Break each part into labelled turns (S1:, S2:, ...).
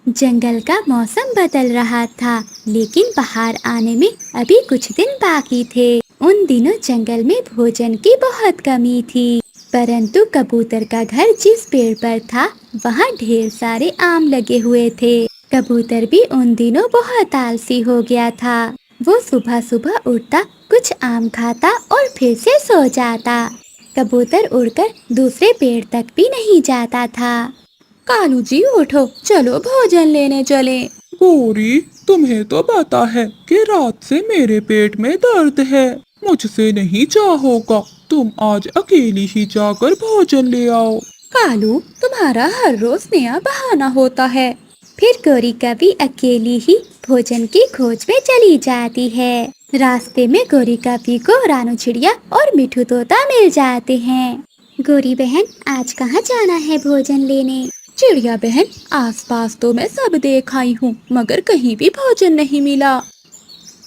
S1: जंगल का मौसम बदल रहा था, लेकिन बाहर आने में अभी कुछ दिन बाकी थे। उन दिनों जंगल में भोजन की बहुत कमी थी, परंतु कबूतर का घर जिस पेड़ पर था, वहाँ ढेर सारे आम लगे हुए थे। कबूतर भी उन दिनों बहुत आलसी हो गया था। वो सुबह सुबह उठता, कुछ आम खाता और फिर से सो जाता। कबूतर उड़कर दूसरे पेड़ तक भी नहीं जाता था। कालू जी उठो, चलो भोजन लेने चले।
S2: गौरी, तुम्हें तो पता है कि रात से मेरे पेट में दर्द है। मुझसे नहीं चाहोगा, तुम आज अकेली ही जाकर भोजन ले आओ।
S1: कालू, तुम्हारा हर रोज नया बहाना होता है। फिर गौरी कभी अकेली ही भोजन की खोज में चली जाती है। रास्ते में गौरी कभी को रानू चिड़िया और मिठू तोता मिल जाते हैं। गौरी बहन, आज कहाँ जाना है भोजन लेने? चिड़िया बहन, आसपास तो मैं सब देख आई हूँ, मगर कहीं भी भोजन नहीं मिला।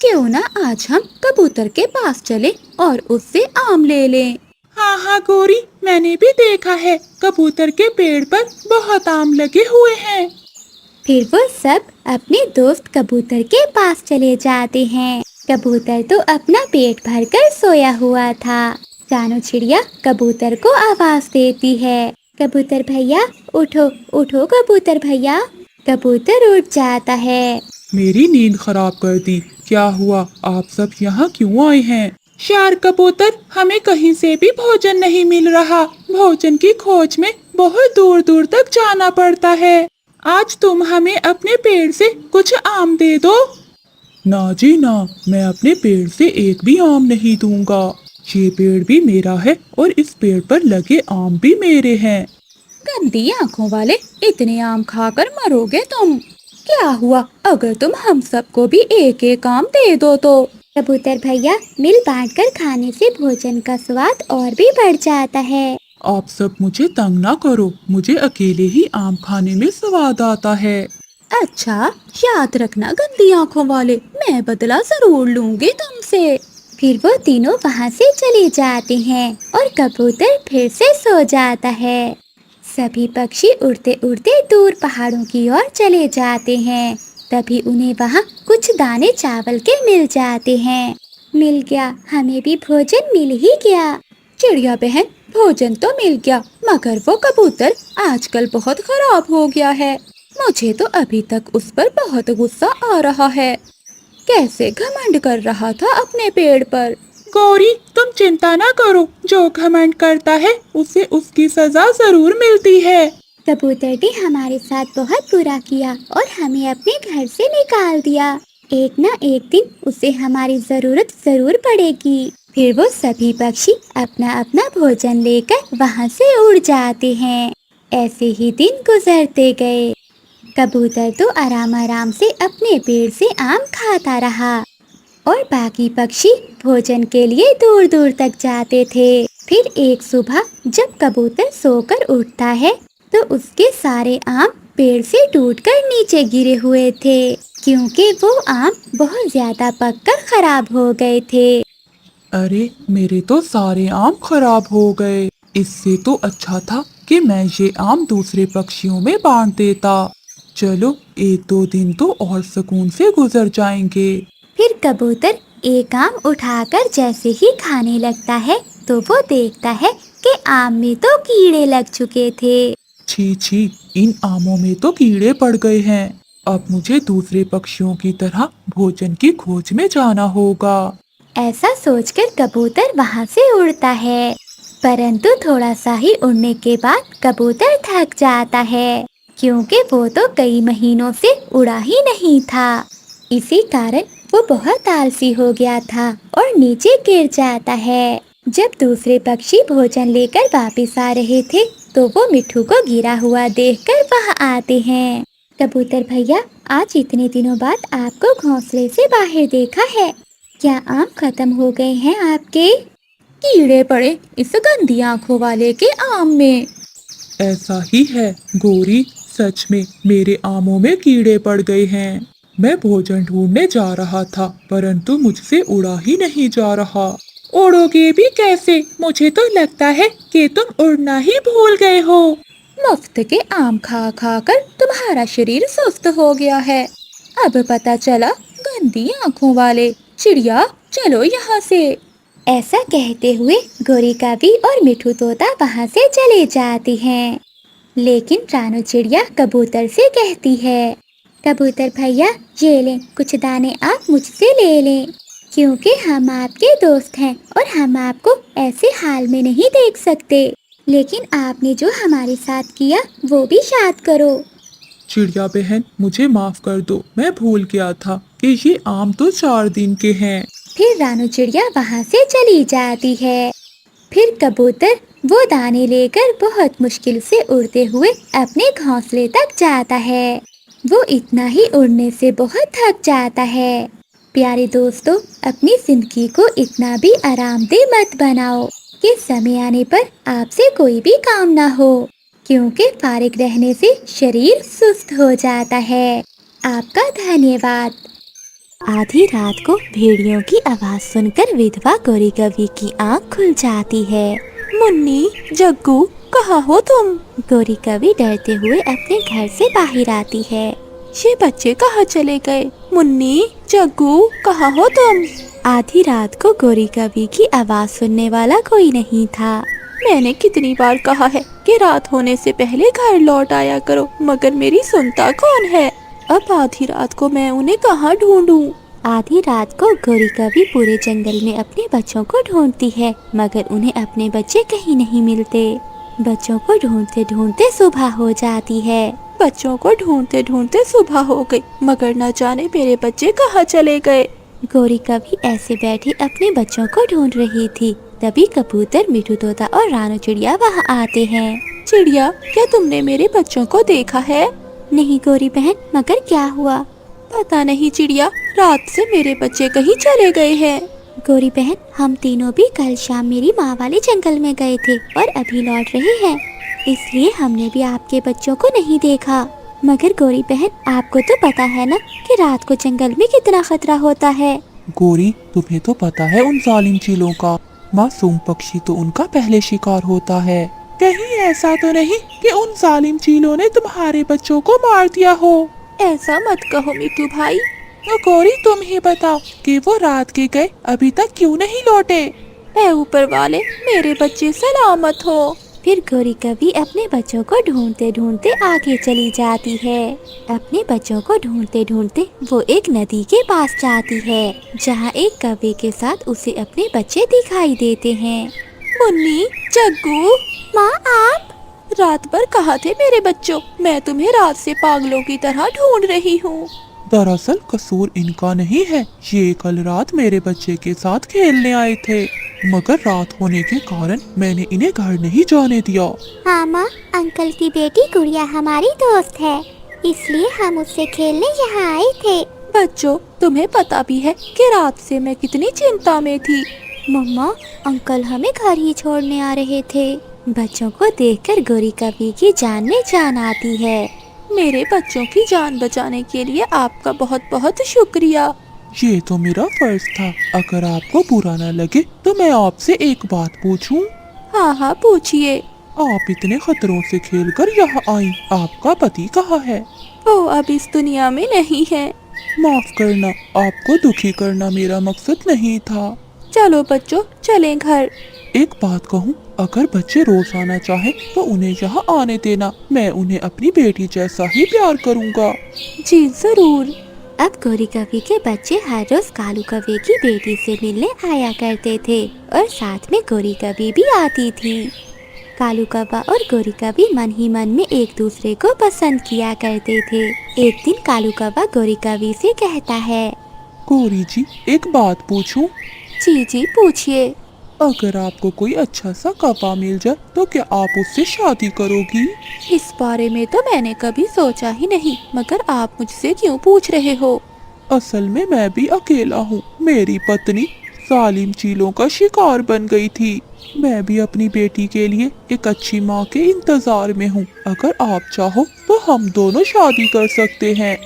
S1: क्यों ना आज हम कबूतर के पास चले और उससे आम ले लें।
S2: हाँ हाँ गौरी, मैंने भी देखा है, कबूतर के पेड़ पर बहुत आम लगे हुए हैं।
S1: फिर वो सब अपने दोस्त कबूतर के पास चले जाते हैं। कबूतर तो अपना पेट भरकर सोया हुआ था। रानू चिड़िया कबूतर को आवाज देती है, कबूतर भैया उठो, उठो कबूतर भैया। कबूतर उठ जाता है।
S2: मेरी नींद खराब कर दी। क्या हुआ, आप सब यहाँ क्यों आए हैं? शार कबूतर, हमें कहीं से भी भोजन नहीं मिल रहा। भोजन की खोज में बहुत दूर दूर तक जाना पड़ता है। आज तुम हमें अपने पेड़ से कुछ आम दे दो। ना जी ना, मैं अपने पेड़ से एक भी आम नहीं दूंगा। ये पेड़ भी मेरा है और इस पेड़ पर लगे आम भी मेरे हैं।
S1: गंदी आंखों वाले, इतने आम खाकर मरोगे तुम। क्या हुआ अगर तुम हम सबको भी एक एक आम दे दो तो? कबूतर भैया, मिल बांटकर खाने से भोजन का स्वाद और भी बढ़ जाता है।
S2: आप सब मुझे तंग ना करो, मुझे अकेले ही आम खाने में स्वाद आता है।
S1: अच्छा, याद रखना गंदी आंखों वाले, मैं बदला जरूर लूंगी तुमसे। फिर वो तीनों वहाँ से चले जाते हैं और कबूतर फिर से सो जाता है। सभी पक्षी उड़ते उड़ते दूर पहाड़ों की ओर चले जाते हैं। तभी उन्हें वहाँ कुछ दाने चावल के मिल जाते हैं। मिल गया, हमें भी भोजन मिल ही गया। चिड़िया बहन, भोजन तो मिल गया, मगर वो कबूतर आजकल बहुत खराब हो गया है। मुझे तो अभी तक उस पर बहुत गुस्सा आ रहा है। कैसे घमंड कर रहा था अपने पेड़ पर।
S2: गौरी, तुम चिंता ना करो, जो घमंड करता है उसे उसकी सजा जरूर मिलती है।
S1: कबूतर ने हमारे साथ बहुत बुरा किया और हमें अपने घर से निकाल दिया। एक ना एक दिन उसे हमारी जरूरत जरूर पड़ेगी। फिर वो सभी पक्षी अपना अपना भोजन लेकर वहाँ से उड़ जाते हैं। ऐसे ही दिन गुजरते गए। कबूतर तो आराम आराम से अपने पेड़ से आम खाता रहा और बाकी पक्षी भोजन के लिए दूर दूर तक जाते थे। फिर एक सुबह जब कबूतर सोकर उठता है, तो उसके सारे आम पेड़ से टूटकर नीचे गिरे हुए थे, क्योंकि वो आम बहुत ज्यादा पककर खराब हो गए थे।
S2: अरे, मेरे तो सारे आम खराब हो गए। इससे तो अच्छा था कि मैं ये आम दूसरे पक्षियों में बांट देता। चलो, एक दो दिन तो और सुकून से गुजर जाएंगे।
S1: फिर कबूतर एक आम उठाकर जैसे ही खाने लगता है, तो वो देखता है कि आम में तो कीड़े लग चुके थे।
S2: छी छी, इन आमों में तो कीड़े पड़ गए हैं। अब मुझे दूसरे पक्षियों की तरह भोजन की खोज में जाना होगा।
S1: ऐसा सोचकर कबूतर वहाँ से उड़ता है, परंतु थोड़ा सा ही उड़ने के बाद कबूतर थक जाता है, क्योंकि वो तो कई महीनों से उड़ा ही नहीं था। इसी कारण वो बहुत आलसी हो गया था और नीचे गिर जाता है। जब दूसरे पक्षी भोजन लेकर वापस आ रहे थे, तो वो मिट्ठू को गिरा हुआ देखकर वहाँ आते हैं। कबूतर भैया, आज इतने दिनों बाद आपको घोंसले से बाहर देखा है। क्या आम खत्म हो गए हैं आपके? कीड़े पड़े इस गंदी आंखों वाले के आम में।
S2: ऐसा ही है गौरी, सच में मेरे आमों में कीड़े पड़ गए हैं। मैं भोजन ढूंढने जा रहा था, परंतु मुझसे उड़ा ही नहीं जा रहा। उड़ोगे भी कैसे? मुझे तो लगता है कि तुम उड़ना ही भूल गए हो।
S1: मुफ्त के आम खा खा कर
S3: तुम्हारा शरीर सुस्त हो गया है। अब पता चला, गंदी आंखों वाले। चिड़िया, चलो यहाँ से।
S1: ऐसा कहते हुए गोरी कवि और मिठू तोता वहाँ से चले जाती हैं। लेकिन रानू चिड़िया कबूतर से कहती है, कबूतर भैया, ये लें, कुछ दाने आप मुझसे ले लें, क्योंकि हम आपके दोस्त हैं और हम आपको ऐसे हाल में नहीं देख सकते। लेकिन आपने जो हमारे साथ किया वो भी याद करो।
S2: चिड़िया बहन, मुझे माफ कर दो, मैं भूल गया था कि ये आम तो 4 दिन के हैं।
S1: फिर रानू चिड़िया वहाँ से चली जाती है। फिर कबूतर वो दाने लेकर बहुत मुश्किल से उड़ते हुए अपने घोंसले तक जाता है। वो इतना ही उड़ने से बहुत थक जाता है। प्यारे दोस्तों, अपनी जिंदगी को इतना भी आरामदेह मत बनाओ कि समय आने पर आपसे कोई भी काम ना हो, क्योंकि फारिग रहने से शरीर सुस्त हो जाता है। आपका धन्यवाद। आधी रात को भेड़ियों की आवाज सुनकर विधवा गोरी कवि की आंख खुल जाती है।
S3: मुन्नी, जग्गू, कहाँ हो तुम?
S1: गोरी कवि डरते हुए अपने घर से बाहर आती है।
S3: ये बच्चे कहाँ चले गए? मुन्नी, जग्गू, कहाँ हो तुम?
S1: आधी रात को गोरी कवि की आवाज सुनने वाला कोई नहीं था।
S3: मैंने कितनी बार कहा है कि रात होने से पहले घर लौट आया करो, मगर मेरी सुनता कौन है? अब आधी रात को मैं उन्हें कहाँ ढूंढूं?
S1: आधी रात को गोरी कवि पूरे जंगल में अपने बच्चों को ढूंढती है, मगर उन्हें अपने बच्चे कहीं नहीं मिलते। बच्चों को ढूंढते ढूंढते सुबह हो जाती है।
S3: बच्चों को ढूंढते ढूंढते सुबह हो गई, मगर न जाने मेरे बच्चे कहाँ चले गए।
S1: गोरी कवि ऐसे बैठी अपने बच्चों को ढूंढ रही थी। तभी कबूतर, मिठू तोता और रानू चिड़िया वहाँ आते हैं।
S3: चिड़िया, क्या तुमने मेरे बच्चों को देखा है?
S1: नहीं गोरी बहन, मगर क्या हुआ?
S3: पता नहीं चिड़िया, रात से मेरे बच्चे कहीं चले गए हैं।
S1: गोरी बहन, हम तीनों भी कल शाम मेरी माँ वाले जंगल में गए थे और अभी लौट रहे हैं, इसलिए हमने भी आपके बच्चों को नहीं देखा। मगर गोरी बहन, आपको तो पता है ना कि रात को जंगल में कितना खतरा होता है।
S2: गोरी, तुम्हें तो पता है उन जालिम चीलों का। मासूम पक्षी तो उनका पहले शिकार होता है। कहीं ऐसा तो नहीं कि उन जालिम चीलों ने तुम्हारे बच्चों को मार दिया हो?
S3: ऐसा मत कहो मिठू भाई।
S2: तो गोरी, तुम ही बताओ कि वो रात के गए अभी तक क्यों नहीं लौटे?
S3: ऐ ऊपर वाले, मेरे बच्चे सलामत हो।
S1: फिर गोरी कवि अपने बच्चों को ढूंढते ढूंढते आगे चली जाती है। अपने बच्चों को ढूंढते ढूंढते वो एक नदी के पास जाती है, जहाँ एक कौवे के साथ उसे अपने बच्चे दिखाई देते हैं।
S3: मुन्नी, जग्गू,
S1: माँ, आप
S3: रात भर कहाँ थे मेरे बच्चों? मैं तुम्हें रात से पागलों की तरह ढूंढ रही हूँ।
S2: दरअसल कसूर इनका नहीं है, ये कल रात मेरे बच्चे के साथ खेलने आए थे, मगर रात होने के कारण मैंने इन्हें घर नहीं जाने दिया।
S1: हाँ माँ, अंकल की बेटी गुड़िया हमारी दोस्त है, इसलिए हम उससे खेलने यहाँ आए थे।
S3: बच्चों, तुम्हें पता भी है कि रात से मैं कितनी चिंता में थी।
S1: मम्मा, अंकल हमें घर ही छोड़ने आ रहे थे। बच्चों को देखकर गोरी कवि की जान में जान आती है।
S3: मेरे बच्चों की जान बचाने के लिए आपका बहुत बहुत शुक्रिया।
S2: ये तो मेरा फर्ज था। अगर आपको बुरा न लगे तो मैं आपसे एक बात पूछूं?
S3: हाँ हाँ, पूछिए।
S2: आप इतने खतरों से खेलकर यहाँ आई, आपका पति कहाँ है?
S3: वो अब इस दुनिया में नहीं है।
S2: माफ करना, आपको दुखी करना मेरा मकसद नहीं था।
S3: चलो बच्चों, चलें घर।
S2: एक बात कहूँ, अगर बच्चे रोज आना चाहे तो उन्हें यहाँ आने देना, मैं उन्हें अपनी बेटी जैसा ही प्यार करूँगा।
S3: जी जरूर।
S1: अब गोरी कवि के बच्चे हर रोज कालू कौवे की बेटी से मिलने आया करते थे और साथ में गोरी कवि भी आती थी। कालू कौवा और गोरी कवि मन ही मन में एक दूसरे को पसंद किया करते थे। एक दिन कालू कौवा गोरी कवि से कहता है,
S2: गोरी जी, एक बात पूछूं?
S3: जी जी, पूछिए।
S2: अगर आपको कोई अच्छा सा कौवा मिल जाए तो क्या आप उससे शादी करोगी?
S3: इस बारे में तो मैंने कभी सोचा ही नहीं, मगर आप मुझसे क्यों पूछ रहे हो?
S2: असल में मैं भी अकेला हूँ। मेरी पत्नी जालिम चीलों का शिकार बन गई थी। मैं भी अपनी बेटी के लिए एक अच्छी माँ के इंतजार में हूँ। अगर आप चाहो तो हम दोनों शादी कर सकते हैं।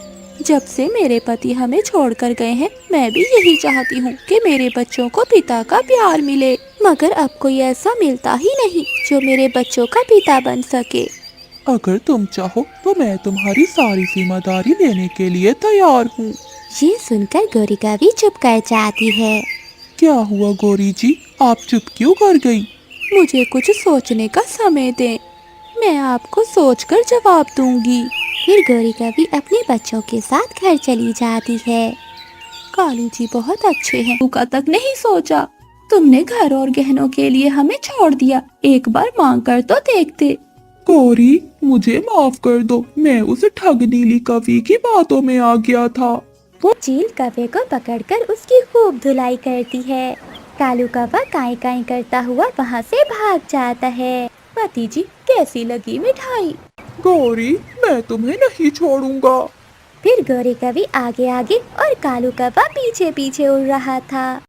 S3: जब से मेरे पति हमें छोड़कर गए हैं, मैं भी यही चाहती हूँ कि मेरे बच्चों को पिता का प्यार मिले, मगर अब कोई ऐसा मिलता ही नहीं जो मेरे बच्चों का पिता बन सके।
S2: अगर तुम चाहो तो मैं तुम्हारी सारी जिम्मेदारी लेने के लिए तैयार हूँ।
S1: ये सुनकर गौरिका भी चुप कर जाती है।
S2: क्या हुआ गौरी जी, आप चुप क्यों कर गई?
S3: मुझे कुछ सोचने का समय दें, मैं आपको सोचकर जवाब दूंगी।
S1: फिर गौरिका भी अपने बच्चों के साथ घर चली जाती है।
S3: कालू जी बहुत अच्छे हैं, का तक नहीं सोचा। तुमने घर और गहनों के लिए हमें छोड़ दिया, एक बार मांग कर तो देखते।
S2: गौरी, मुझे माफ कर दो, मैं उस ठग नीली कवि की बातों में आ गया था।
S1: वो चील कौवे को पकड़कर उसकी खूब धुलाई करती है। कालू कौवा काई काई करता हुआ वहाँ से भाग जाता है।
S3: पति जी, कैसी लगी मिठाई?
S2: गौरी, मैं तुम्हें नहीं छोड़ूंगा।
S1: फिर गौरिका भी आगे आगे और कालू कौवा पीछे पीछे उड़ रहा था।